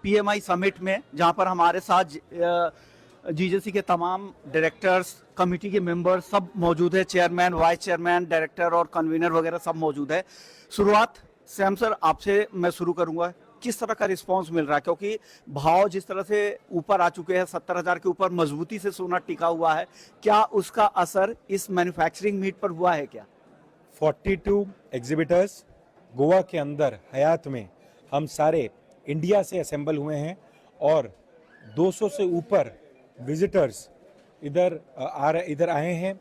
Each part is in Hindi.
पीएमआई समिट में, जहां पर हमारे साथ जीजेसी के तमाम डायरेक्टर्स, कमेटी के मेंबर सब मौजूद है, चेयरमैन, वाइस चेयरमैन, डायरेक्टर और कन्वीनर वगैरह सब मौजूद है। शुरुआत सैम सर आपसे मैं शुरू करूंगा, किस तरह का रिस्पांस मिल रहा है, क्योंकि भाव जिस तरह से ऊपर आ चुके हैं, 70,000 के ऊपर मजबूती से सोना टिका हुआ है, क्या उसका असर इस मैन्युफैक्चरिंग मीट पर हुआ है क्या? 42 एग्जिबिटर्स गोवा के अंदर हयात में हम सारे इंडिया से असेंबल हुए हैं और 200 से ऊपर विजिटर्स इधर आए हैं,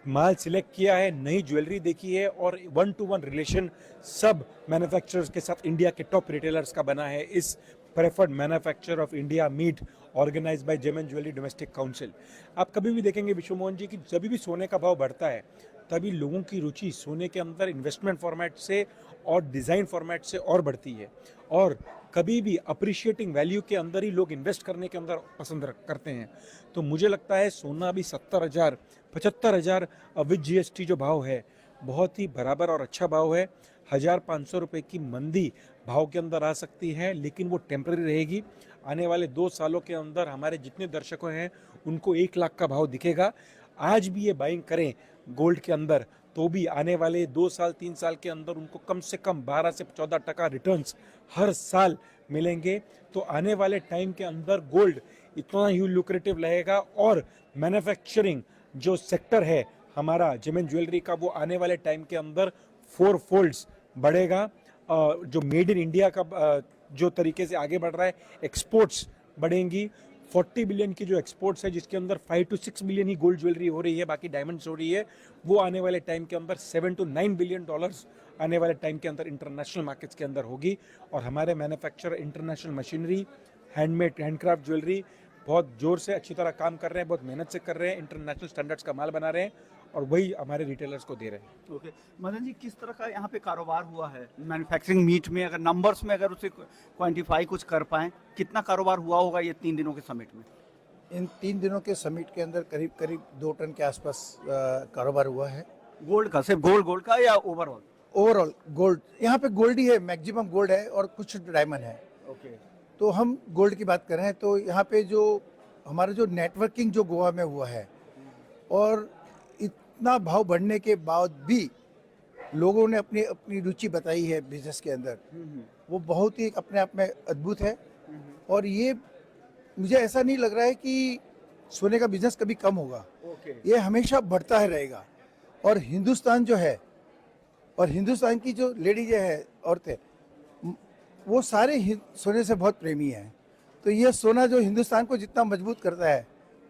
माल सिलेक्ट किया है, नई ज्वेलरी देखी है और 1-to-1 रिलेशन सब मैन्युफैक्चरर्स के साथ इंडिया के टॉप रिटेलर्स का बना है इस preferred manufacture of India meet organise by gem and jewellery domestic council. आप कभी भी देखेंगे विश्व मोहन जी कि जब भी सोने का भाव बढ़ता है तभी लोगों की रुचि सोने के अंदर इन्वेस्टमेंट फॉर्मेट से और डिज़ाइन फॉर्मेट से और बढ़ती है और कभी भी अप्रिशिएटिंग वैल्यू के अंदर ही लोग इन्वेस्ट करने के अंदर पसंद करते हैं। तो मुझे लगता है सोना अभी 70,000 75,000 विद जीएसटी जो भाव है बहुत ही बराबर और अच्छा भाव है। 1,500 रुपये की मंदी भाव के अंदर आ सकती है, लेकिन वो टेम्पररी रहेगी। आने वाले 2 सालों के अंदर हमारे जितने दर्शकों हैं उनको 1 लाख का भाव दिखेगा। आज भी ये बाइंग करें गोल्ड के अंदर तो भी आने वाले 2 साल 3 साल के अंदर उनको कम से कम 12 से 14% रिटर्न्स हर साल मिलेंगे। तो आने वाले टाइम के अंदर गोल्ड इतना ही लुक्रेटिव रहेगा और मैन्युफैक्चरिंग जो सेक्टर है हमारा जेम एंड ज्वेलरी का वो आने वाले टाइम के अंदर 4 फोल्ड्स बढ़ेगा। जो मेड इन इंडिया का जो तरीके से आगे बढ़ रहा है, एक्सपोर्ट्स बढ़ेंगी। 40 बिलियन की जो एक्सपोर्ट्स है जिसके अंदर 5 to 6 billion he gold jewellery हो रही है, बाकी डायमंड्स हो रही है, वो आने वाले टाइम के अंदर 7 to 9 बिलियन डॉलर्स आने वाले टाइम के अंदर इंटरनेशनल मार्केट्स के अंदर होगी। और हमारे manufacturer international machinery, handmade handcraft jewellery बहुत जोर से अच्छी तरह काम कर रहे हैं, बहुत मेहनत से कर रहे हैं, इंटरनेशनल स्टैंडर्ड्स का माल बना रहे हैं और वही हमारे रिटेलर्स को दे रहे हैं। ओके मदन जी, किस तरह का यहाँ पे कारोबार हुआ है मैन्युफैक्चरिंग मीट में? अगर नंबर्स में अगर उसे क्वांटिफाई कुछ कर पाएं, कितना कारोबार हुआ होगा ये 3 दिनों के समिट में? इन 3 दिनों के समिट के अंदर करीब करीब 2 टन के आसपास कारोबार हुआ है। गोल्ड का, सिर्फ गोल्ड का या ओवरऑल? ओवरऑल गोल्ड, यहाँ पे गोल्ड ही है, मैक्सिमम गोल्ड है और कुछ डायमंड है। ओके। तो हम गोल्ड की बात कर रहे हैं तो यहाँ पे जो हमारा जो नेटवर्किंग जो गोवा में हुआ है और इतना भाव बढ़ने के बाद भी लोगों ने अपनी अपनी रुचि बताई है बिजनेस के अंदर, वो बहुत ही अपने आप में अद्भुत है। और ये मुझे ऐसा नहीं लग रहा है कि सोने का बिजनेस कभी कम होगा, ये हमेशा बढ़ता है रहेगा। और हिंदुस्तान जो है और हिंदुस्तान की जो लेडीज है, औरतें, वो सारे सोने से बहुत प्रेमी हैं। तो ये सोना जो हिंदुस्तान को जितना मजबूट करता है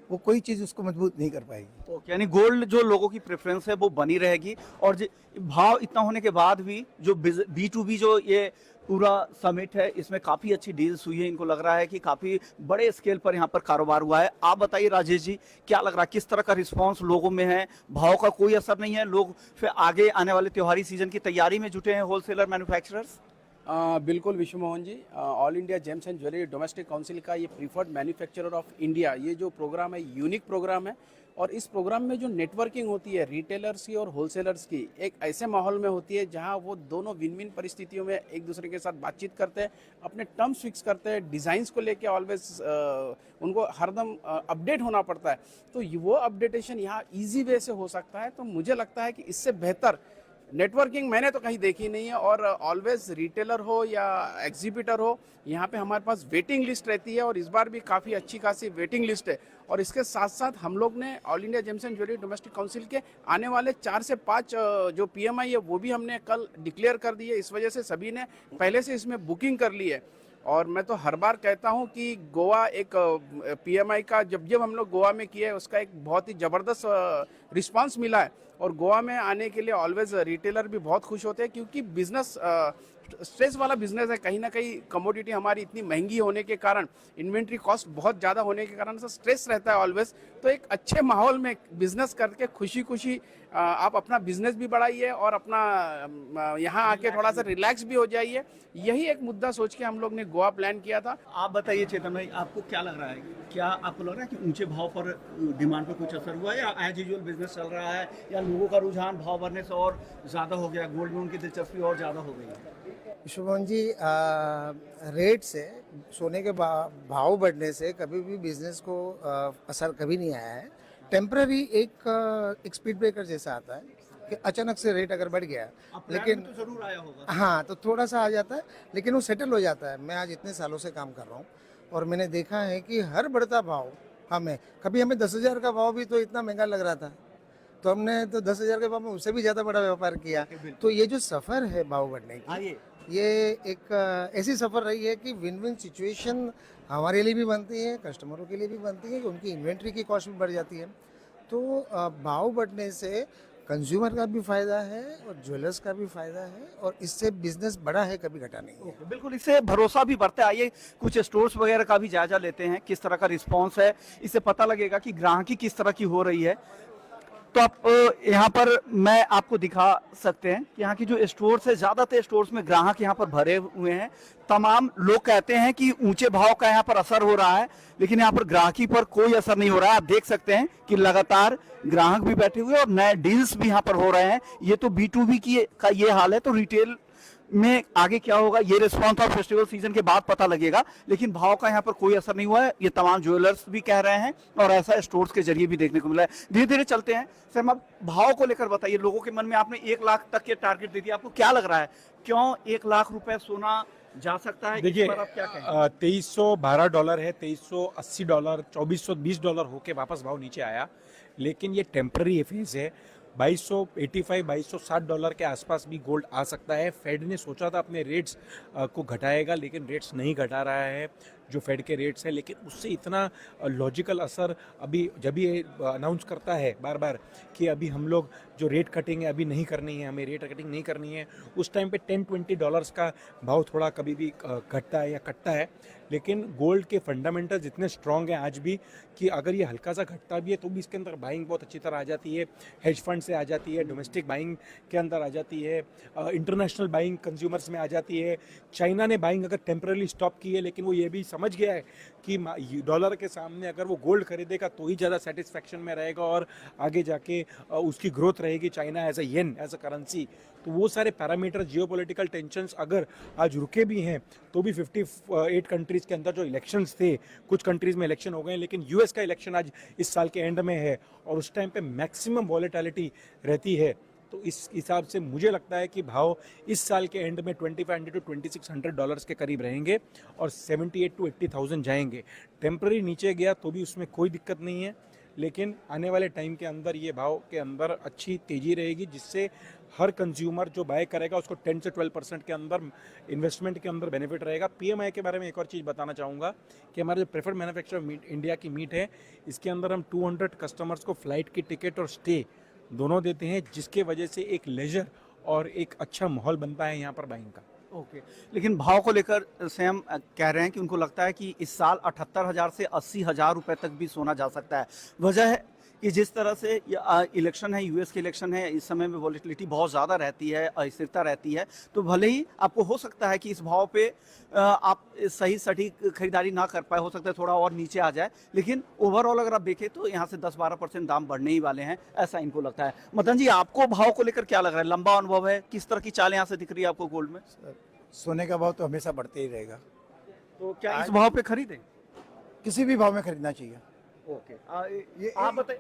वो कोई चीज़ उसको मजबूत नहीं कर पाएगी। ओके, यानी गोल्ड जो लोगों की प्रेफरेंस है वो बनी रहेगी। और भाव इतना होने के बाद भी जो B2B जो ये पूरा समिट है इसमें काफ़ी अच्छी डील्स हुई है, इनको लग रहा है कि काफ़ी बड़े स्केल पर यहाँ पर कारोबार हुआ है। आप बताइए राजेश जी, क्या लग रहा है, किस तरह का रिस्पांस लोगों में है? भाव का कोई असर नहीं है, लोग फिर आगे आने वाले त्योहारी सीजन की तैयारी में जुटे हैं, होलसेलर मैन्युफैक्चरर्स? बिल्कुल Vishwa Mohan ji, all India gems and jewellery domestic council का ये प्रीफर्ड मैन्युफैक्चरर ऑफ इंडिया, ये जो प्रोग्राम है यूनिक प्रोग्राम है। और इस प्रोग्राम में जो नेटवर्किंग होती है रिटेलर्स की और होलसेलर्स की, एक ऐसे माहौल में होती है जहां वो दोनों विन विन परिस्थितियों में एक दूसरे के साथ बातचीत करते हैं, अपने टर्म्स फिक्स करते हैं, डिज़ाइंस को लेके ऑलवेज उनको हरदम अपडेट होना पड़ता है। तो वो अपडेटेशन यहाँ ईजी वे से हो सकता है। तो मुझे लगता है कि इससे बेहतर नेटवर्किंग मैंने तो कहीं देखी नहीं है। और ऑलवेज रिटेलर हो या एग्जीबिटर हो, यहाँ पे हमारे पास वेटिंग लिस्ट रहती है और इस बार भी काफ़ी अच्छी खासी वेटिंग लिस्ट है। और इसके साथ साथ हम लोग ने all India gems and jewellery domestic council के आने वाले 4 से 5 जो PMI है वो भी हमने कल डिक्लेयर कर दी है। इस वजह से सभी ने पहले से इसमें बुकिंग कर ली है। और मैं तो हर बार कहता हूं कि गोवा एक PMI का जब हम लोग गोवा में किए उसका एक बहुत ही ज़बरदस्त रिस्पांस मिला है। और गोवा में आने के लिए ऑलवेज रिटेलर भी बहुत खुश होते हैं, क्योंकि बिजनेस स्ट्रेस वाला बिजनेस है। कहीं ना कहीं कमोडिटी हमारी इतनी महंगी होने के कारण, इन्वेंट्री कॉस्ट बहुत ज़्यादा होने के कारण से स्ट्रेस रहता है ऑलवेज। तो एक अच्छे माहौल में बिजनेस करके खुशी खुशी आप अपना बिजनेस भी बढ़ाइए और अपना यहाँ आके थोड़ा सा रिलैक्स भी हो जाइए। यही एक मुद्दा सोच के हम लोग ने गोवा प्लान किया था। आप बताइए चेतन भाई, आपको क्या लग रहा है, क्या आपको लग रहा है कि ऊंचे भाव पर डिमांड पर कुछ असर हुआ है या एज यूजुअल बिजनेस चल रहा है, या लोगों का रुझान भाव बढ़ने से और ज़्यादा हो गया, गोल्ड में उनकी दिलचस्पी और ज़्यादा हो गई है? शुभम जी, रेट से सोने के भाव बढ़ने से कभी भी बिजनेस को असर कभी नहीं आया है। टेम्पररी एक स्पीड ब्रेकर जैसा आता है कि अचानक से रेट अगर बढ़ गया, लेकिन तो जरूर आया होगा। हाँ, तो थोड़ा सा आ जाता है, लेकिन वो सेटल हो जाता है। मैं आज इतने सालों से काम कर रहा हूँ और मैंने देखा है कि हर बढ़ता भाव हमें 10,000 का भाव भी तो इतना महंगा लग रहा था, तो हमने तो 10,000 के भाव में उससे भी ज़्यादा बड़ा व्यापार किया। तो ये जो सफ़र है भाव बढ़ने की, आइए ये एक ऐसी सफ़र रही है कि विन विन सिचुएशन हमारे लिए भी बनती है, कस्टमरों के लिए भी बनती है कि उनकी इन्वेंट्री की कॉस्ट भी बढ़ जाती है। तो भाव बढ़ने से कंज्यूमर का भी फ़ायदा है और ज्वेलर्स का भी फ़ायदा है, और इससे बिजनेस बड़ा है, कभी घटा नहीं है। बिल्कुल, इससे भरोसा भी बढ़ता है। आइए कुछ स्टोर्स वगैरह का भी जायजा लेते हैं, किस तरह का रिस्पांस है, इससे पता लगेगा कि ग्राहकी किस तरह की हो रही है। तो आप यहाँ पर मैं आपको दिखा सकते हैं कि यहाँ की जो स्टोर्स है, ज़्यादातर स्टोर्स में ग्राहक यहाँ पर भरे हुए हैं। तमाम लोग कहते हैं कि ऊंचे भाव का यहाँ पर असर हो रहा है, लेकिन यहाँ पर ग्राहकी पर कोई असर नहीं हो रहा है। आप देख सकते हैं कि लगातार ग्राहक भी बैठे हुए और नए डील्स भी यहाँ पर हो रहे हैं। ये तो B2B का ये हाल है, तो रिटेल में आगे क्या होगा ये रिस्पॉन्स और फेस्टिवल सीजन के बाद पता लगेगा, लेकिन भाव का यहाँ पर कोई असर नहीं हुआ है, ये तमाम ज्वेलर्स भी कह रहे हैं और ऐसा स्टोर्स के जरिए भी देखने को मिला है। धीरे धीरे चलते हैं। सर, अब भाव को लेकर बताइए, लोगों के मन में आपने 1 लाख तक के टारगेट दे दिया, आपको क्या लग रहा है, क्यों 1 लाख रुपए सोना जा सकता है? देखिए, इस पर आप क्या कहेंगे? $2312 है, $2380, $2420 होके वापस भाव नीचे आया, लेकिन ये टेम्पररी फेज है। $2285, $2260 के आसपास भी गोल्ड आ सकता है। फेड ने सोचा था अपने रेट्स को घटाएगा, लेकिन रेट्स नहीं घटा रहा है जो फेड के रेट्स है, लेकिन उससे इतना लॉजिकल असर अभी जब ये अनाउंस करता है बार बार कि अभी हम लोग जो रेट कटिंग है अभी नहीं करनी है, हमें रेट कटिंग नहीं करनी है, उस टाइम पे $10-20 का भाव थोड़ा कभी भी घटता है या कटता है। लेकिन गोल्ड के फंडामेंटल्स इतने स्ट्रांग हैं आज भी कि अगर ये हल्का सा घटता भी है तो भी इसके अंदर बाइंग बहुत अच्छी तरह आ जाती है, हेज फंड से आ जाती है, डोमेस्टिक बाइंग के अंदर आ जाती है, इंटरनेशनल बाइंग कंज्यूमर्स में आ जाती है। चाइना ने बाइंग अगर टेम्पररी स्टॉप की है, लेकिन वो ये भी समझ गया है कि डॉलर के सामने अगर वो गोल्ड खरीदेगा तो ही ज़्यादा सेटिस्फैक्शन में रहेगा और आगे जाके उसकी ग्रोथ रहेगी China as a yen, as a currency. तो वो सारे पैरामीटर, जियोपॉलिटिकल टेंशन्स अगर आज रुके भी हैं तो भी 58 कंट्रीज़ के अंदर जो इलेक्शंस थे, कुछ कंट्रीज़ में इलेक्शन हो गए, लेकिन यूएस का इलेक्शन आज इस साल के एंड में है और उस टाइम पे मैक्सिमम वॉलेटिलिटी रहती है। तो इस हिसाब से मुझे लगता है कि भाव इस साल के एंड में $2,500 to $2,600 के करीब रहेंगे और 78,000 to 80,000 जाएंगे। टेम्पररी नीचे गया तो भी उसमें कोई दिक्कत नहीं है, लेकिन आने वाले टाइम के अंदर ये भाव के अंदर अच्छी तेज़ी रहेगी, जिससे हर कंज्यूमर जो बाय करेगा उसको 10 से 12% के अंदर इन्वेस्टमेंट के अंदर बेनिफिट रहेगा। PMI के बारे में एक और चीज़ बताना चाहूँगा कि हमारे जो प्रेफर्ड मैन्युफैक्चरर मीट इंडिया की मीट है, इसके अंदर हम 200 कस्टमर्स को फ्लाइट की टिकट और स्टे दोनों देते हैं, जिसके वजह से एक लेजर और एक अच्छा माहौल बनता है यहाँ पर बाइंग का। ओके, लेकिन भाव को लेकर सैम कह रहे हैं कि उनको लगता है कि इस साल 78,000 से 80,000 रुपए तक भी सोना जा सकता है। वजह है कि जिस तरह से इलेक्शन है, यूएस के इलेक्शन है, इस समय में वॉलेटिलिटी बहुत ज़्यादा रहती है, अस्थिरता रहती है, तो भले ही आपको हो सकता है कि इस भाव पे आप सही सटीक खरीदारी ना कर पाए, हो सकता है थोड़ा और नीचे आ जाए, लेकिन ओवरऑल अगर आप देखें तो यहाँ से 10-12% दाम बढ़ने ही वाले हैं, ऐसा इनको लगता है। मदन जी, आपको भाव को लेकर क्या लग रहा है? लंबा अनुभव है, किस तरह की चाल यहाँ से दिख रही है आपको गोल्ड में? सोने का भाव तो हमेशा बढ़ते ही रहेगा, तो क्या इस भाव पे खरीदें? किसी भी भाव में खरीदना चाहिए। ओके, ये आप बताइए।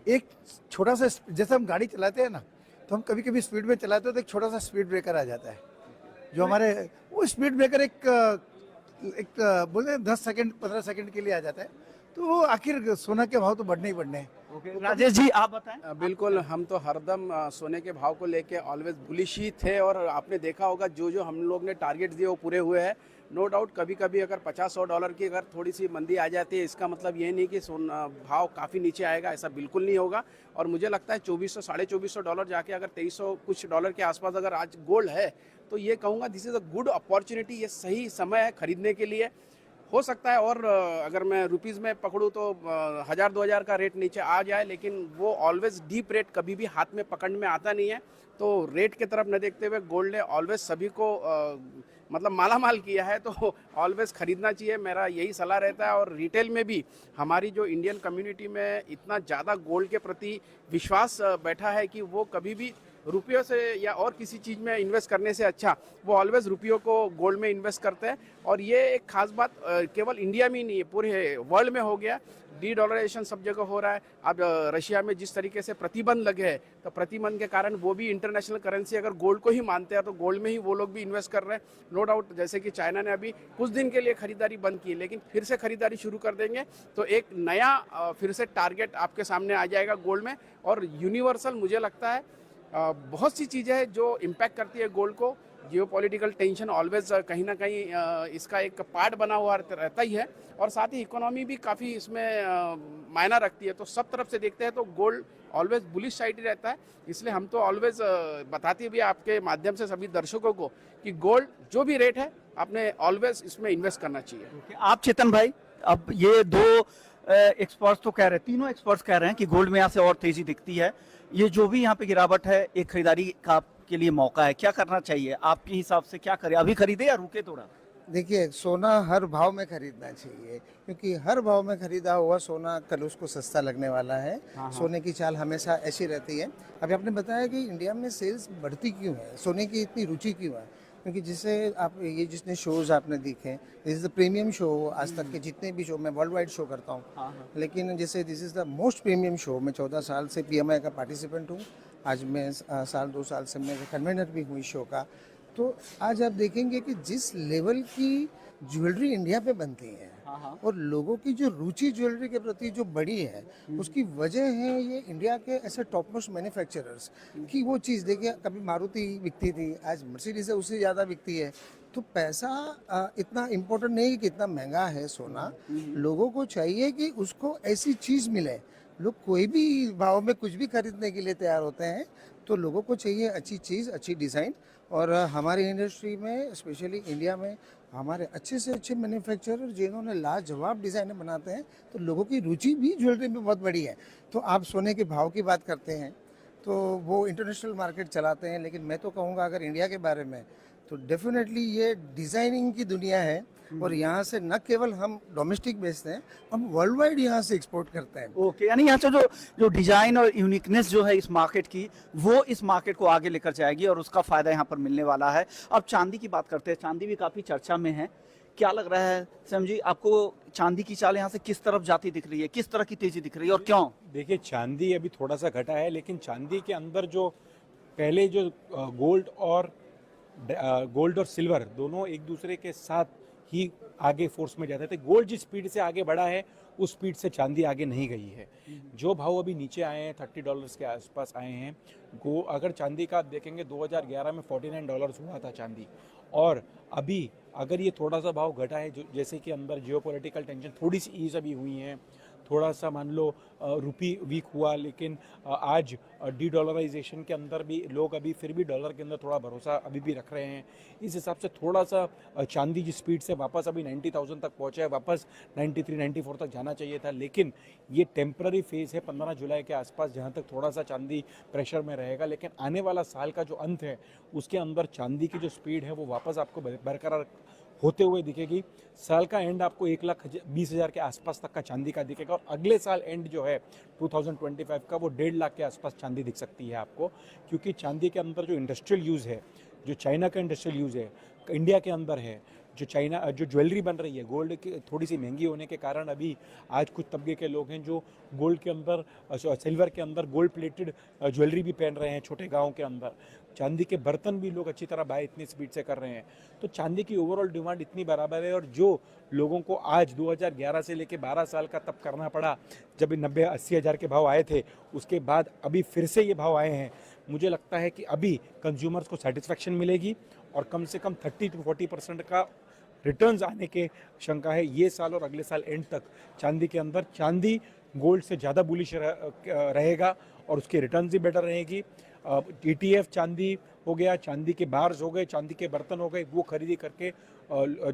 एक छोटा सा, जैसे हम गाड़ी चलाते हैं ना, तो हम कभी कभी स्पीड में चलाते हो तो एक छोटा सा स्पीड ब्रेकर आ जाता है, जो हमारे वो स्पीड ब्रेकर एक बोलते हैं 10 सेकंड 15 सेकंड के लिए आ जाता है, तो वो आखिर सोना के भाव तो बढ़ने ही बढ़ने हैं। ओके, राजेश जी आप बताएं। बिल्कुल, हम तो हरदम सोने के भाव को लेके ऑलवेज बुलिश ही थे और आपने देखा होगा जो हम लोग ने टारगेट दिए वो पूरे हुए हैं। नो डाउट कभी कभी अगर $50-100 की अगर थोड़ी सी मंदी आ जाती है, इसका मतलब ये नहीं कि सोना भाव काफ़ी नीचे आएगा, ऐसा बिल्कुल नहीं होगा। और मुझे लगता है $2,400-$2,500 जाके अगर $2,300 कुछ डॉलर के आसपास अगर आज गोल्ड है तो ये कहूँगा this is a good opportunity, ये सही समय है खरीदने के लिए। हो सकता है और अगर मैं रुपीज़ में पकड़ूँ तो 1,000-2,000 का रेट नीचे आ जाए, लेकिन वो ऑलवेज डीप रेट कभी भी हाथ में पकड़ में आता नहीं है। तो रेट की तरफ न देखते हुए गोल्ड ने ऑलवेज सभी को मतलब माला माल किया है, तो ऑलवेज ख़रीदना चाहिए, मेरा यही सलाह रहता है। और रिटेल में भी हमारी जो इंडियन कम्युनिटी में इतना ज़्यादा गोल्ड के प्रति विश्वास बैठा है कि वो कभी भी रुपयों से या और किसी चीज़ में इन्वेस्ट करने से अच्छा वो ऑलवेज रुपयों को गोल्ड में इन्वेस्ट करते हैं। और ये एक खास बात केवल इंडिया में ही नहीं है, पूरे वर्ल्ड में हो गया। डी डॉलराइजेशन सब जगह हो रहा है। अब रशिया में जिस तरीके से प्रतिबंध लगे हैं, तो प्रतिबंध के कारण वो भी इंटरनेशनल करेंसी अगर गोल्ड को ही मानते हैं तो गोल्ड में ही वो लोग भी इन्वेस्ट कर रहे हैं। नो डाउट, जैसे कि चाइना ने अभी कुछ दिन के लिए खरीदारी बंद की, लेकिन फिर से खरीदारी शुरू कर देंगे तो एक नया फिर से टारगेट आपके सामने आ जाएगा गोल्ड में। और यूनिवर्सल मुझे लगता है बहुत सी चीज़ें हैं जो इम्पैक्ट करती है गोल्ड को। जियोपॉलिटिकल टेंशन ऑलवेज कहीं ना कहीं इसका एक पार्ट बना हुआ रहता ही है, और साथ ही इकोनॉमी भी काफ़ी इसमें मायना रखती है। तो सब तरफ से देखते हैं तो गोल्ड ऑलवेज बुलिश साइड ही रहता है। इसलिए हम तो ऑलवेज बताते भी आपके माध्यम से सभी दर्शकों को कि गोल्ड जो भी रेट है आपने ऑलवेज इसमें इन्वेस्ट करना चाहिए। आप चेतन भाई, अब ये दो एक्सपर्ट्स तो कह रहे हैं, तीनों एक्सपर्ट्स कह रहे हैं कि गोल्ड में यहाँ से और तेजी दिखती है। ये जो भी यहाँ पे गिरावट है एक खरीदारी का के लिए मौका है, क्या करना चाहिए आपके हिसाब से? क्या करें, अभी खरीदे या रुके थोड़ा? देखिए, सोना हर भाव में खरीदना चाहिए, क्योंकि हर भाव में खरीदा हुआ सोना कल उसको सस्ता लगने वाला है। सोने की चाल हमेशा ऐसी रहती है। अभी आपने बताया कि इंडिया में सेल्स बढ़ती क्यों है, सोने की इतनी रुचि क्यों है? क्योंकि जिसे आप ये जितने शोज आपने देखे, this is the premium show. आज तक के जितने भी शो, मैं वर्ल्ड वाइड शो करता हूँ, लेकिन जैसे this is the most premium show. मैं 14 साल से PMI का पार्टिसिपेंट हूँ। आज मैं साल 2 साल से मैं कन्वेनर भी हुई शो का। तो आज आप देखेंगे कि जिस लेवल की ज्वेलरी इंडिया पे बनती है और लोगों की जो रुचि ज्वेलरी के प्रति जो बढ़ी है, उसकी वजह है ये इंडिया के ऐसे टॉप मोस्ट मैन्युफैक्चरर्स की वो चीज़। देखिए, कभी मारुति बिकती थी, आज मर्सिडीज है उससे ज़्यादा बिकती है। तो पैसा इतना इम्पोर्टेंट नहीं है कि इतना महंगा है सोना। लोगों को चाहिए कि उसको ऐसी चीज़ मिले। लोग कोई भी भाव में कुछ भी खरीदने के लिए तैयार होते हैं, तो लोगों को चाहिए अच्छी चीज़, अच्छी डिज़ाइन। और हमारी इंडस्ट्री में, स्पेशली इंडिया में, हमारे अच्छे से अच्छे मैन्युफैक्चरर जिन्होंने लाजवाब डिज़ाइनें बनाते हैं, तो लोगों की रुचि भी ज्वेलरी में बहुत बड़ी है। तो आप सोने के भाव की बात करते हैं तो वो इंटरनेशनल मार्केट चलाते हैं, लेकिन मैं तो कहूँगा अगर इंडिया के बारे में, तो डेफिनेटली ये डिज़ाइनिंग की दुनिया है। और यहाँ से न केवल हम डोमेस्टिक बेचते हैं, हम वर्ल्ड वाइड यहाँ से एक्सपोर्ट करते हैं। ओके, यानी यहाँ से जो डिजाइन और यूनिकनेस जो है इस मार्केट की, वो इस मार्केट को आगे लेकर जाएगी और उसका फायदा यहाँ पर मिलने वाला है। अब चांदी की बात करते हैं। चांदी भी काफी चर्चा में है। क्या लग रहा है सैम जी, आपको चांदी की चाल यहाँ से किस तरफ जाती दिख रही है, किस तरह की तेजी दिख रही है और क्यों? देखिए, चांदी अभी थोड़ा सा घटा है, लेकिन चांदी के अंदर जो पहले जो गोल्ड और सिल्वर दोनों एक दूसरे के साथ ही आगे फोर्स में जाते थे। गोल्ड जिस स्पीड से आगे बढ़ा है उस स्पीड से चांदी आगे नहीं गई है। जो भाव अभी नीचे आए हैं, $30 के आसपास आए हैं। अगर चांदी का आप देखेंगे 2011 में $49 हुआ था चांदी, और अभी अगर ये थोड़ा सा भाव घटा है, जो जैसे कि अंदर जियोपॉलिटिकल टेंशन थोड़ी सी ईज अभी हुई है, थोड़ा सा मान लो रुपी वीक हुआ, लेकिन आज डी डॉलराइजेशन के अंदर भी लोग अभी फिर भी डॉलर के अंदर थोड़ा भरोसा अभी भी रख रहे हैं। इस हिसाब से थोड़ा सा चांदी जिस स्पीड से वापस अभी 90,000 तक पहुंचा है, वापस 93-94 तक जाना चाहिए था। लेकिन ये टेम्पररी फेज है 15 जुलाई के आसपास, जहां तक थोड़ा सा चांदी प्रेशर में रहेगा। लेकिन आने वाला साल का जो अंत है उसके अंदर चांदी की जो स्पीड है वो वापस आपको बरकरार होते हुए दिखेगी। साल का एंड आपको 1,20,000 के आसपास तक का चांदी का दिखेगा, और अगले साल एंड जो है 2025 का वो 1.5 लाख के आसपास चांदी दिख सकती है आपको। क्योंकि चांदी के अंदर जो इंडस्ट्रियल यूज़ है, जो चाइना का इंडस्ट्रियल यूज़ है, इंडिया के अंदर है। जो ज्वेलरी बन रही है गोल्ड की थोड़ी सी महंगी होने के कारण, अभी आज कुछ तबके के लोग हैं जो गोल्ड के अंदर, सिल्वर के अंदर गोल्ड प्लेटेड ज्वेलरी भी पहन रहे हैं छोटे गाँव के अंदर। चांदी के बर्तन भी लोग अच्छी तरह बाय इतनी स्पीड से कर रहे हैं। तो चांदी की ओवरऑल डिमांड इतनी बराबर है, और जो लोगों को आज 2011 से लेके 12 साल का तब करना पड़ा, जब 90-80 हज़ार के भाव आए थे, उसके बाद अभी फिर से ये भाव आए हैं। मुझे लगता है कि अभी कंज्यूमर्स को सेटिस्फेक्शन मिलेगी और कम से कम 30-40% का रिटर्न्स आने के शंका है ये साल और अगले साल एंड तक। चांदी के अंदर चांदी गोल्ड से ज़्यादा बुलिश रहेगा और उसकी रिटर्न्स भी बेटर रहेगी। ETF चांदी हो गया, चांदी के बार्स हो गए, चांदी के बर्तन हो गए, वो खरीदी करके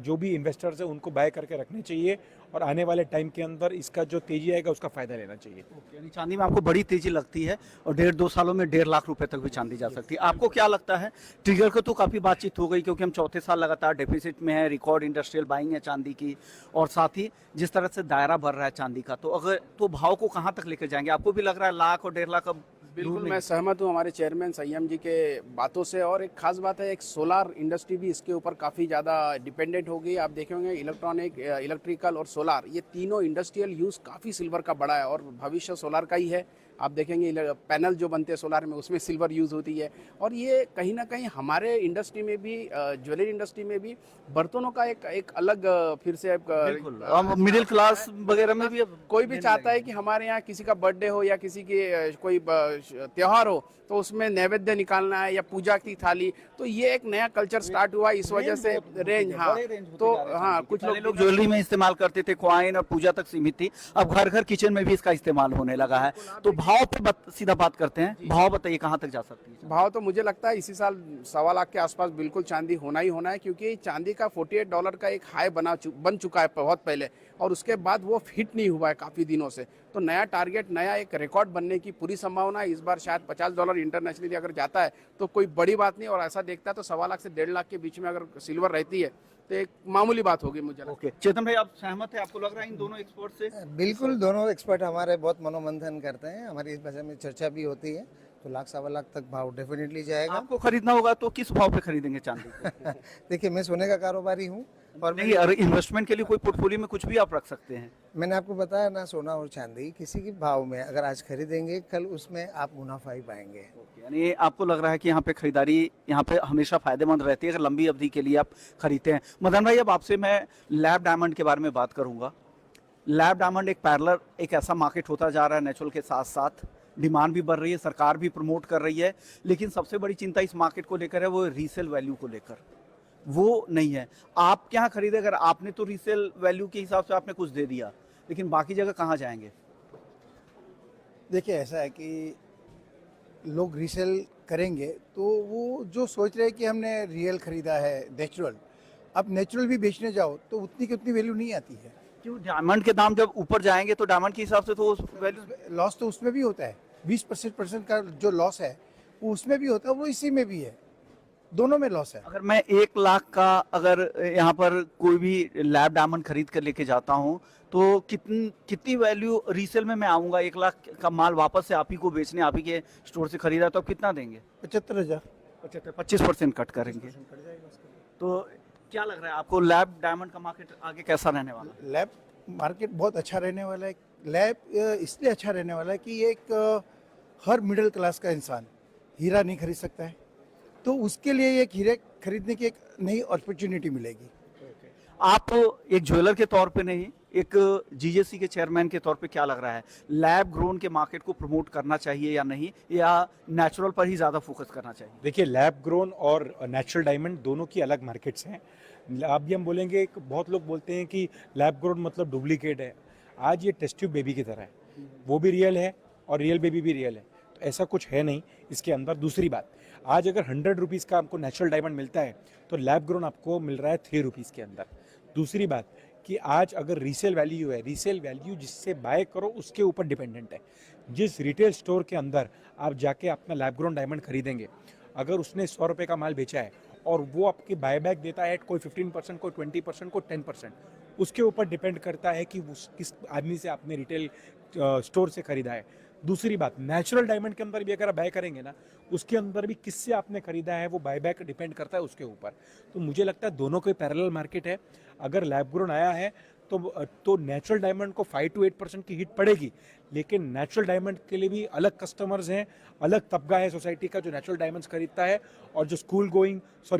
जो भी इन्वेस्टर्स हैं उनको बाय करके रखने चाहिए, और आने वाले टाइम के अंदर इसका जो तेजी आएगा उसका फ़ायदा लेना चाहिए। यानी चांदी में आपको बड़ी तेजी लगती है और 1.5-2 सालों में 1.5 लाख रुपए तक भी चांदी जा सकती है। आपको क्या लगता है? ट्रिगर को तो काफ़ी बातचीत हो गई, क्योंकि हम चौथे साल लगातार डेफिसिट में है, रिकॉर्ड इंडस्ट्रियल बाइंग है चांदी की, और साथ ही जिस तरह से दायरा बढ़ रहा है चांदी का, तो अगर तो भाव को कहाँ तक लेकर जाएंगे? आपको भी लग रहा है लाख और 1.5 लाख अब बिल्कुल मैं सहमत हूँ हमारे चेयरमैन संयम जी के बातों से। और एक खास बात है, एक सोलार इंडस्ट्री भी इसके ऊपर काफ़ी ज़्यादा डिपेंडेंट हो गई। आप देखे होंगे इलेक्ट्रॉनिक, इलेक्ट्रिकल और सोलार, ये तीनों इंडस्ट्रियल यूज़ काफ़ी सिल्वर का बढ़ा है और भविष्य सोलार का ही है। आप देखेंगे पैनल जो बनते हैं सोलार में, उसमें सिल्वर यूज़ होती है। और ये कहीं ना कहीं हमारे इंडस्ट्री में भी, ज्वेलरी इंडस्ट्री में भी बर्तनों का एक अलग फिर से बिल्कुल, हम मिडिल क्लास वगैरह में भी अब कोई भी चाहता है कि हमारे यहाँ किसी का बर्थडे हो या किसी के कोई त्योहार हो तो उसमें नैवेद्य निकालना है या पूजा की थाली, तो ये एक नया कल्चर स्टार्ट हुआ इस वजह से रेंज। हाँ, तो हाँ, कुछ पहले लोग ज्वेलरी में इस्तेमाल करते थे, कॉइन और पूजा तक सीमित थी, अब घर घर किचन में भी इसका इस्तेमाल होने लगा है। तो भाव पे सीधा बात करते हैं, भाव बताइए कहाँ तक जा सकती है? भाव तो मुझे लगता है इसी साल 1.25 लाख के आसपास बिल्कुल चांदी होना ही होना है, क्योंकि चांदी का $48 का एक हाई बन चुका है बहुत पहले, और उसके बाद वो हिट नहीं हुआ है काफ़ी दिनों से। तो नया टारगेट, नया एक रिकॉर्ड बनने की पूरी संभावना है। इस बार शायद $50 इंटरनेशनली अगर जाता है तो कोई बड़ी बात नहीं, और ऐसा देखता है तो 1.25 लाख से 1.5 लाख के बीच में अगर सिल्वर रहती है तो एक मामूली बात होगी मुझे लगता है। ओके, चेतन भाई आप सहमत है? आपको लग रहा है इन दोनों एक्सपर्ट से? बिल्कुल, दोनों एक्सपर्ट हमारे बहुत मनोमंथन करते हैं, हमारी इस बारे में चर्चा भी होती है। तो 1.5 सवा लाख तक भाव डेफिनेटली जाएगा। आपको खरीदना होगा तो किस भाव पे खरीदेंगे चांदी को? देखिए, मैं सोने का कारोबारी हूँ और नहीं, अरे इन्वेस्टमेंट के लिए कोई पोर्टफोलियो में कुछ भी आप रख सकते हैं। मैंने आपको बताया ना, सोना और चांदी किसी के भाव में अगर आज खरीदेंगे, कल उसमें आप मुनाफा ही पाएंगे। यानी आपको लग रहा है कि यहाँ पे खरीदारी यहाँ पे हमेशा फायदेमंद रहती है अगर लंबी अवधि के लिए आप खरीदते हैं। मदन भाई, अब आपसे मैं लैब डायमंड के बारे में बात करूंगा। लैब डायमंड एक पैरेलल, एक ऐसा मार्केट होता जा रहा है, नेचुरल के साथ साथ डिमांड भी बढ़ रही है, सरकार भी प्रमोट कर रही है, लेकिन सबसे बड़ी चिंता इस मार्केट को लेकर है वो रीसेल वैल्यू को लेकर, वो नहीं है। आप क्या खरीदे? अगर आपने तो रीसेल वैल्यू के हिसाब से आपने कुछ दे दिया, लेकिन बाकी जगह कहाँ जाएंगे? देखिए, ऐसा है कि लोग रीसेल करेंगे तो वो जो सोच रहे हैं कि हमने रियल खरीदा है नेचुरल, अब नेचुरल भी बेचने जाओ तो उतनी की उतनी वैल्यू नहीं आती है। क्यों? डायमंड के दाम जब ऊपर जाएंगे तो डायमंड के हिसाब से तो वैल्यू लॉस तो उसमें भी होता है, 20% का जो लॉस है वो उसमें भी होता है, वो इसी में भी है, दोनों में लॉस है। अगर मैं 1 लाख का अगर यहाँ पर कोई भी लैब डायमंड खरीद कर लेके जाता हूँ तो कितनी वैल्यू रीसेल में मैं आऊँगा? 1 लाख का माल वापस से आप ही को बेचने, आप ही के स्टोर से खरीदा तो आप कितना देंगे? 75,000। 25% कट करेंगे। तो क्या लग रहा है आपको, लैब डायमंड का मार्केट आगे कैसा रहने वाला है? लैब मार्केट बहुत अच्छा रहने वाला है। लैब इसलिए अच्छा रहने वाला है कि ये एक हर मिडिल क्लास का इंसान हीरा नहीं खरीद सकता है, तो उसके लिए एक हीरे खरीदने की एक नई अपॉर्चुनिटी मिलेगी। आप एक ज्वेलर के तौर पे नहीं, एक जीजेसी के चेयरमैन के तौर पे क्या लग रहा है, लैब ग्रोन के मार्केट को प्रमोट करना चाहिए या नहीं, या नेचुरल पर ही ज़्यादा फोकस करना चाहिए? देखिए, लैब ग्रोन और नेचुरल डायमंड दोनों की अलग मार्केट्स हैं। अभी हम बोलेंगे, बहुत लोग बोलते हैं कि लैब ग्रोन मतलब डुप्लीकेट है। आज ये टेस्ट ट्यूब बेबी की तरह है, वो भी रियल है और रियल बेबी भी रियल है, तो ऐसा कुछ है नहीं इसके अंदर। दूसरी बात, आज अगर 100 रुपीज़ का आपको नेचुरल डायमंड मिलता है तो लैब ग्रोन आपको मिल रहा है 3 रुपीज़ के अंदर। दूसरी बात कि आज अगर रीसेल वैल्यू है, रीसेल वैल्यू जिससे बाय करो उसके ऊपर डिपेंडेंट है। जिस रिटेल स्टोर के अंदर आप जाके अपना लैब ग्रोन डायमंड खरीदेंगे, अगर उसने 100 रुपये का माल बेचा है और वो आपकी बायबैक देता है, कोई 15%, कोई 20%, कोई 10%, उसके ऊपर डिपेंड करता है कि उस किस आदमी से आपने रिटेल स्टोर से खरीदा है। दूसरी बात, नेचुरल डायमंड के अंदर भी अगर आप बाय करेंगे ना, उसके अंदर भी किससे आपने खरीदा है वो बायबैक डिपेंड करता है उसके ऊपर। तो मुझे लगता है दोनों कोई पैरेलल मार्केट है। अगर लैब ग्रोन आया है तो नेचुरल डायमंड को 5 to 8% की हिट पड़ेगी, लेकिन नेचुरल डायमंड के लिए भी अलग कस्टमर्स हैं, अलग तबका है सोसाइटी का जो नेचुरल डायमंड्स खरीदता है, और जो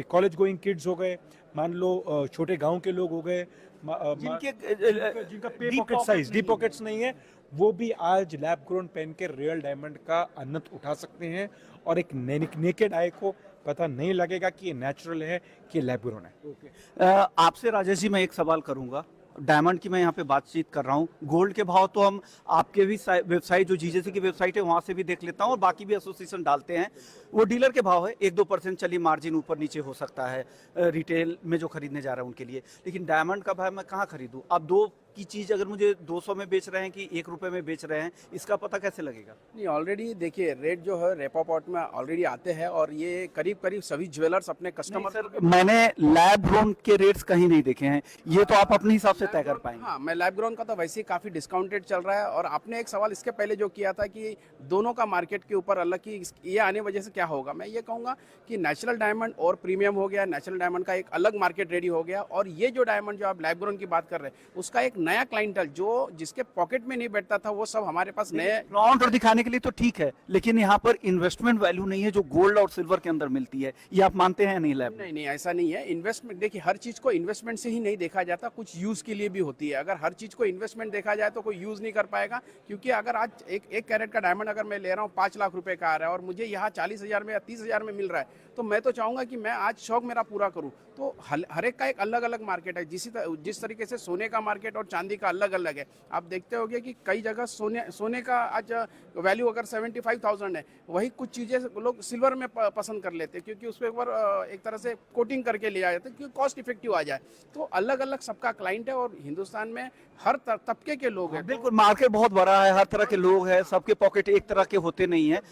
कॉलेज गोइंग किड्स हो गए, मान लो छोटे गांव के लोग हो गए, जिनका पे पॉकेट साइज, डीप पॉकेट्स नहीं है, वो भी आज लैब ग्रोन पेन के रियल डायमंड का आनंद उठा सकते हैं, और एक नेकेड आई को पता नहीं लगेगा कि ये नेचुरल है कि लैब ग्रोन है। आपसे राजेश जी मैं एक सवाल करूंगा, डायमंड की मैं यहाँ पे बातचीत कर रहा हूँ, गोल्ड के भाव तो हम आपके भी वेबसाइट, जो जीजेसी की वेबसाइट है वहाँ से भी देख लेता हूँ, और बाकी भी एसोसिएशन डालते हैं, वो डीलर के भाव है। 1-2% चलिए मार्जिन ऊपर नीचे हो सकता है रिटेल में जो खरीदने जा रहा है उनके लिए, लेकिन डायमंड का भाव मैं कहाँ खरीदूँ? आप 2 की चीज अगर मुझे 200 में बेच रहे हैं कि 1 रुपए में बेच रहे हैं, इसका पता कैसे लगेगा? नहीं, ऑलरेडी देखिए रेट जो है रेपो पॉट में ऑलरेडी आते हैं और ये करीब करीब सभी ज्वेलर्स अपने कस्टमर सर, मैंने लैब ग्रोन के रेट्स कहीं नहीं देखे हैं, ये तो आप अपने हिसाब से तय कर पाएंगे। हाँ, मैं लैब ग्रोन का तो वैसे ही काफ़ी डिस्काउंटेड चल रहा है। और आपने एक सवाल इसके पहले जो किया था कि दोनों का मार्केट के ऊपर अलग की ये आने वजह से क्या होगा, मैं ये कहूँगा कि नेचुरल डायमंड और प्रीमियम हो गया, नेचुरल डायमंड का एक अलग मार्केट रेडी हो गया। और ये जो डायमंड जो आप लैब ग्रोन की बात कर रहे हैं उसका एक नया क्लाइंटल जो जिसके पॉकेट में नहीं बैठता था वो सब हमारे पास नए फ्रंट और दिखाने के लिए तो ठीक है, लेकिन यहाँ पर इन्वेस्टमेंट वैल्यू नहीं है जो गोल्ड और सिल्वर के अंदर मिलती है, ये आप मानते हैं नहीं लैब? नहीं नहीं, ऐसा नहीं है। इन्वेस्टमेंट देखिए, हर चीज को इन्वेस्टमेंट से ही नहीं देखा जाता, कुछ यूज के लिए भी होती है। अगर हर चीज को इन्वेस्टमेंट देखा जाए तो कोई यूज नहीं कर पाएगा, क्योंकि अगर आज एक कैरेट का डायमंड अगर मैं ले रहा हूँ 5 लाख रुपए का आ रहा है और मुझे यहाँ 40,000 में या 30,000 में मिल रहा है, तो मैं तो चाहूंगा कि मैं आज शौक मेरा पूरा करूं। तो हर एक का एक अलग अलग मार्केट है। जिस तरीके से सोने का मार्केट और चांदी का अलग अलग है। आप देखते होंगे कि कई जगह सोने का आज वैल्यू अगर 75,000 है, वही कुछ चीज़ें लोग सिल्वर में पसंद कर लेते हैं, क्योंकि उस पर एक तरह से कोटिंग करके लिया जाता है क्योंकि कॉस्ट इफेक्टिव आ जाए। तो अलग अलग सबका क्लाइंट है और हिंदुस्तान में हर तबके के लोग हैं। बिल्कुल, मार्केट बहुत बड़ा है, हर तरह के लोग हैं, सबके पॉकेट एक तरह के होते नहीं है,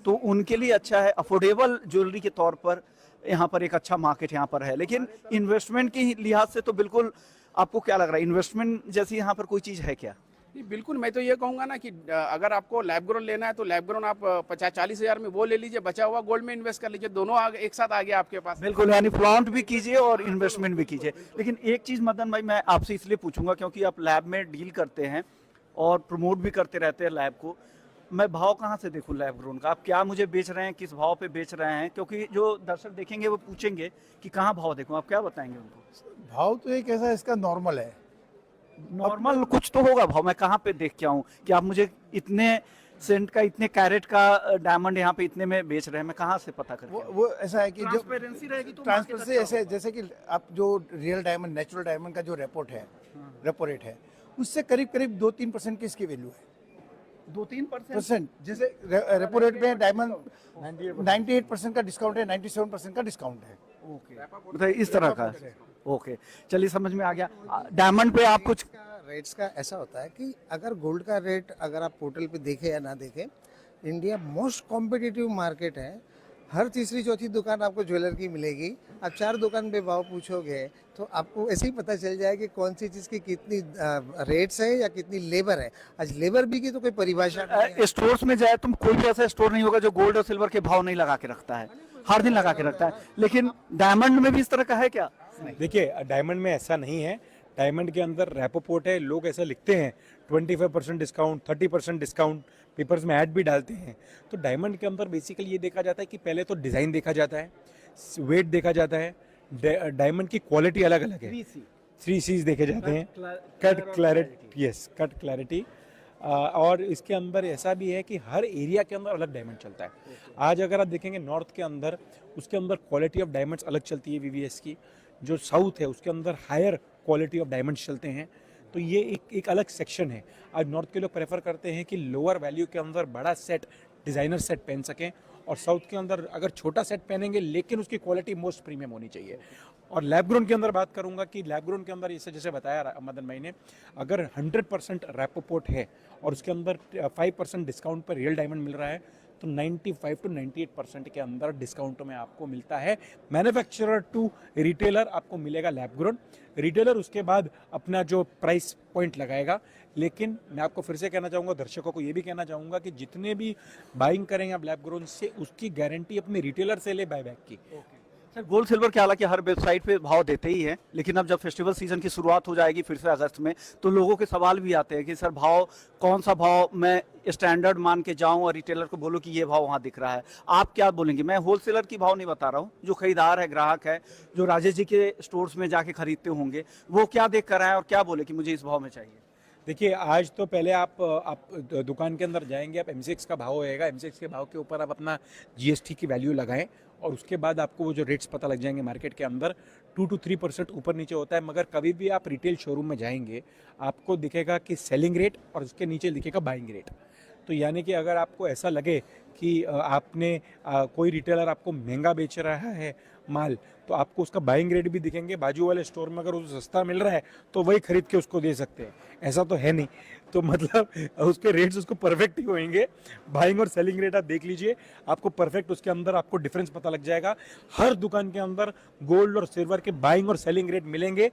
तो उनके लिए अच्छा है। अफोर्डेबल ज्वेलरी के तौर पर यहाँ पर एक अच्छा मार्केट यहाँ पर है, लेकिन इन्वेस्टमेंट के लिहाज से तो बिल्कुल आपको क्या लग रहा है, इन्वेस्टमेंट जैसी यहाँ पर कोई चीज़ है क्या? नहीं, बिल्कुल। मैं तो ये कहूंगा ना कि अगर आपको लैब ग्रोन लेना है तो लैब ग्रोन आप 50-40 हज़ार में वो ले लीजिए, बचा हुआ गोल्ड में इन्वेस्ट कर लीजिए, दोनों एक साथ आ गया आपके पास। बिल्कुल, यानी फ्लॉन्ट भी कीजिए और इन्वेस्टमेंट भी कीजिए। लेकिन एक चीज़ मदन भाई मैं आपसे इसलिए पूछूंगा क्योंकि आप लैब में डील करते हैं और प्रमोट भी करते रहते हैं लैब को, मैं भाव कहाँ से देखूं लैब ग्रोन का? आप क्या मुझे बेच रहे हैं, किस भाव पे बेच रहे हैं? क्योंकि जो दर्शक देखेंगे वो पूछेंगे कि कहाँ भाव देखूं, आप क्या बताएंगे उनको? भाव तो एक ऐसा इसका नॉर्मल है। नॉर्मल कुछ तो होगा भाव, मैं कहाँ पे देख के आऊँ कि आप मुझे इतने सेंट का, इतने कैरेट का डायमंड यहाँ पे इतने में बेच रहे हैं, मैं कहाँ से पता करूँ? वो ऐसा है कि जो ट्रांसपेरेंसी रहेगी तो ट्रांसपेरेंसी ऐसे जैसे कि आप जो रियल डायमंड, नेचुरल डायमंड का जो रेपो रेट है उससे करीब करीब 2-3% की इसकी वैल्यू है। 2-3%? जैसे रेपो रेट में डायमंड 98% का डिस्काउंट है, 97% का डिस्काउंट है। ओके, मतलब इस तरह का। ओके, चलिए समझ में आ गया। डायमंड पे आप कुछ रेट्स का ऐसा होता है कि अगर गोल्ड का रेट अगर आप पोर्टल पे देखें या ना देखें, इंडिया मोस्ट कॉम्पिटिटिव मार्केट है। हर तीसरी चौथी दुकान आपको ज्वेलर की मिलेगी। आप 4 दुकान पे भाव पूछोगे तो आपको ऐसे ही पता चल जाए कि कौन सी चीज़ की कितनी रेट्स है या कितनी लेबर है। आज लेबर भी की तो कोई परिभाषा नहीं है। स्टोर्स में जाए तुम, कोई भी ऐसा स्टोर नहीं होगा जो गोल्ड और सिल्वर के भाव नहीं लगा के रखता है, हर दिन लगा के रखता है। लेकिन डायमंड में भी इस तरह का है क्या? देखिए, डायमंड में ऐसा नहीं है। डायमंड के अंदर रेपोपोर्ट है, लोग ऐसा लिखते हैं 25% डिस्काउंट, 30% डिस्काउंट, पेपर्स में ऐड भी डालते हैं। तो डायमंड के अंदर बेसिकली ये देखा जाता है कि पहले तो डिज़ाइन देखा जाता है, वेट देखा जाता है, डायमंड की क्वालिटी अलग अलग है, 3 C's देखे जाते हैं, cut clarity, yes, cut clarity. और इसके अंदर ऐसा भी है कि हर एरिया के अंदर अलग डायमंड चलता है। आज अगर आप देखेंगे नॉर्थ के अंदर, उसके अंदर क्वालिटी ऑफ डायमंड्स अलग चलती है वीवीएस की। जो साउथ है उसके अंदर हायर क्वालिटी ऑफ डायमंड्स चलते हैं। तो ये एक अलग सेक्शन है। आज नॉर्थ के लोग प्रेफर करते हैं कि लोअर वैल्यू के अंदर बड़ा सेट, डिज़ाइनर सेट पहन सकें, और साउथ के अंदर अगर छोटा सेट पहनेंगे लेकिन उसकी क्वालिटी मोस्ट प्रीमियम होनी चाहिए। और लैब ग्रोन के अंदर बात करूंगा कि लैब ग्रोन के अंदर इसे जैसे बताया मदन भाई ने, अगर 100% रेपोपोर्ट है और उसके अंदर 5% डिस्काउंट पर रियल डायमंड मिल रहा है तो 95 to 98% के अंदर डिस्काउंट में आपको मिलता है। मैन्युफैक्चरर टू रिटेलर आपको मिलेगा लैब ग्रोन। रिटेलर उसके बाद अपना जो प्राइस पॉइंट लगाएगा। लेकिन मैं आपको फिर से कहना चाहूँगा, दर्शकों को ये भी कहना चाहूँगा कि जितने भी बाइंग करेंगे आप लैब ग्रोन से, उसकी गारंटी अपने रिटेलर से ले बायबैक की। सर, गोल्ड सिल्वर के हालांकि हर वेबसाइट पे भाव देते ही हैं, लेकिन अब जब फेस्टिवल सीजन की शुरुआत हो जाएगी फिर से अगस्त में, तो लोगों के सवाल भी आते हैं कि सर भाव, कौन सा भाव मैं स्टैंडर्ड मान के जाऊं और रिटेलर को बोलूं कि ये भाव वहां दिख रहा है? आप क्या बोलेंगे? मैं होलसेलर की भाव नहीं बता रहा हूं, जो खरीदार है, ग्राहक है, जो राजेश जी के स्टोर्स में जाके खरीदते होंगे, वो क्या देख कर आए और क्या बोले कि मुझे इस भाव में चाहिए? देखिए, आज तो पहले आप दुकान के अंदर जाएंगे, आप M6 का भाव होएगा, M6 के भाव के ऊपर आप अपना GST की वैल्यू लगाएं और उसके बाद आपको वो जो रेट्स पता लग जाएंगे मार्केट के अंदर। 2 to 3% ऊपर नीचे होता है, मगर कभी भी आप रिटेल शोरूम में जाएंगे आपको दिखेगा कि सेलिंग रेट और उसके नीचे दिखेगा बाइंग रेट। तो यानी कि अगर आपको ऐसा लगे कि आपने कोई रिटेलर आपको महंगा बेच रहा है माल, तो आपको उसका बाइंग रेट भी दिखेंगे। बाजू वाले स्टोर में अगर उसे सस्ता मिल रहा है तो वही खरीद के उसको दे सकते हैं, ऐसा तो है नहीं। तो मतलब उसके रेट्स उसको परफेक्ट ही होंगे। बाइंग और सेलिंग रेट आप देख लीजिए, आपको परफेक्ट उसके अंदर आपको डिफरेंस पता लग जाएगा। हर दुकान के अंदर गोल्ड और सिल्वर के बाइंग और सेलिंग रेट मिलेंगे।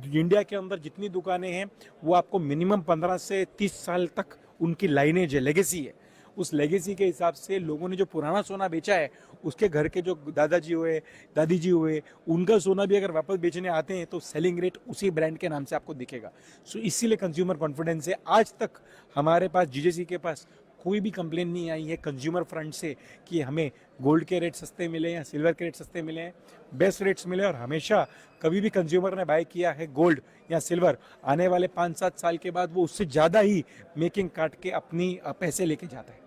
इंडिया के अंदर जितनी दुकानें हैं वो आपको मिनिमम 15 से 30 साल तक उनकी लाइनेज है, लेगेसी है। उस लेगेसी के हिसाब से लोगों ने जो पुराना सोना बेचा है, उसके घर के जो दादाजी हुए, दादी जी हुए, उनका सोना भी अगर वापस बेचने आते हैं तो सेलिंग रेट उसी ब्रांड के नाम से आपको दिखेगा। सो इसीलिए कंज्यूमर कॉन्फिडेंस है। आज तक हमारे पास जीजेसी के पास कोई भी कंप्लेन नहीं आई है कंज्यूमर फ्रंट से कि हमें गोल्ड के रेट सस्ते मिले या सिल्वर के रेट सस्ते मिले हैं। बेस्ट रेट्स मिले, और हमेशा कभी भी कंज्यूमर ने बाय किया है गोल्ड या सिल्वर, आने वाले 5-7 साल के बाद वो उससे ज़्यादा ही मेकिंग काट के अपनी पैसे लेके जाता है।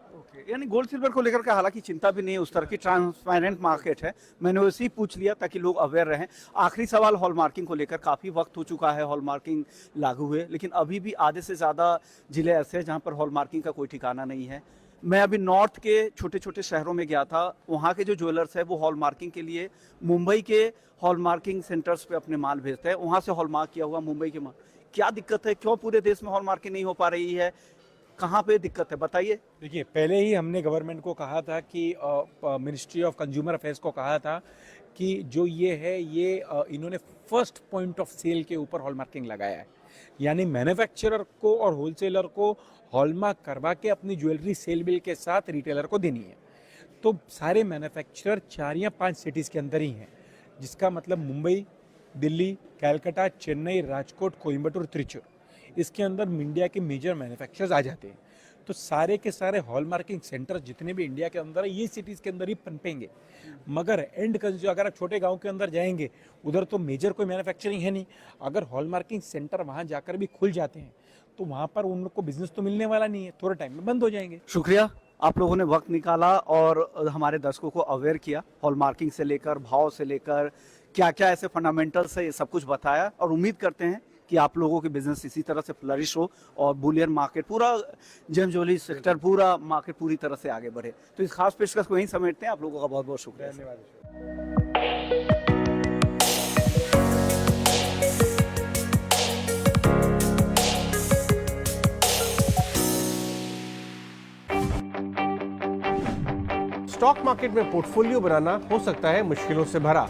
यानी गोल्ड सिल्वर को लेकर के हालांकि चिंता भी नहीं है, उस तरह की ट्रांसपेरेंट मार्केट है। मैंने वैसे ही पूछ लिया ताकि लोग अवेयर रहें। आखिरी सवाल हॉलमार्किंग को लेकर, काफ़ी वक्त हो चुका है हॉलमार्किंग लागू हुए, लेकिन अभी भी आधे से ज़्यादा जिले ऐसे हैं जहां पर हॉलमार्किंग का कोई ठिकाना नहीं है। मैं अभी नॉर्थ के छोटे छोटे शहरों में गया था, वहाँ के जो ज्वेलर्स है वो हॉलमार्किंग के लिए मुंबई के हॉलमार्किंग सेंटर्स पे अपने माल भेजते हैं, वहाँ से हॉलमार्क किया हुआ मुंबई के माल। क्या दिक्कत है, क्यों पूरे देश में हॉलमार्किंग नहीं हो पा रही है, कहाँ पे दिक्कत है, बताइए। देखिए, पहले ही हमने गवर्नमेंट को कहा था कि मिनिस्ट्री ऑफ कंज्यूमर अफेयर्स को कहा था कि जो ये है ये इन्होंने फर्स्ट पॉइंट ऑफ सेल के ऊपर हॉलमार्किंग लगाया है, यानी मैन्युफैक्चरर को और होलसेलर को हॉलमार्क करवा के अपनी ज्वेलरी सेल बिल के साथ रिटेलर को देनी है। तो सारे मैन्युफैक्चरर 4 या 5 सिटीज़ के अंदर ही हैं, जिसका मतलब मुंबई, दिल्ली, कलकत्ता, चेन्नई, राजकोट, कोयम्बटूर, त्रिचूर, इसके अंदर इंडिया के मेजर मैन्युफैक्चरर्स आ जाते हैं। तो सारे के सारे हॉलमार्किंग सेंटर जितने भी इंडिया के अंदर है, ये सिटीज़ के अंदर ही पनपेंगे। मगर एंड कंज्यूमर, अगर आप छोटे गांव के अंदर जाएंगे, उधर तो मेजर कोई मैन्युफैक्चरिंग है नहीं। अगर हॉलमार्किंग सेंटर वहाँ जाकर भी खुल जाते हैं तो वहाँ पर उन लोग को बिजनेस तो मिलने वाला नहीं है, थोड़े टाइम में बंद हो जाएंगे। शुक्रिया, आप लोगों ने वक्त निकाला और हमारे दर्शकों को अवेयर किया। हॉलमार्किंग से लेकर भाव से लेकर क्या क्या ऐसे फंडामेंटल्स है, ये सब कुछ बताया, और उम्मीद करते हैं कि आप लोगों के बिजनेस इसी तरह से फ्लरिश हो और बुलियन मार्केट, पूरा जेम ज्वेलरी सेक्टर, पूरा मार्केट पूरी तरह से आगे बढ़े। तो इस खास पेशकश को यहीं समेटते हैं। आप लोगों का बहुत बहुत शुक्रिया। धन्यवाद। स्टॉक मार्केट में पोर्टफोलियो बनाना हो सकता है मुश्किलों से भरा,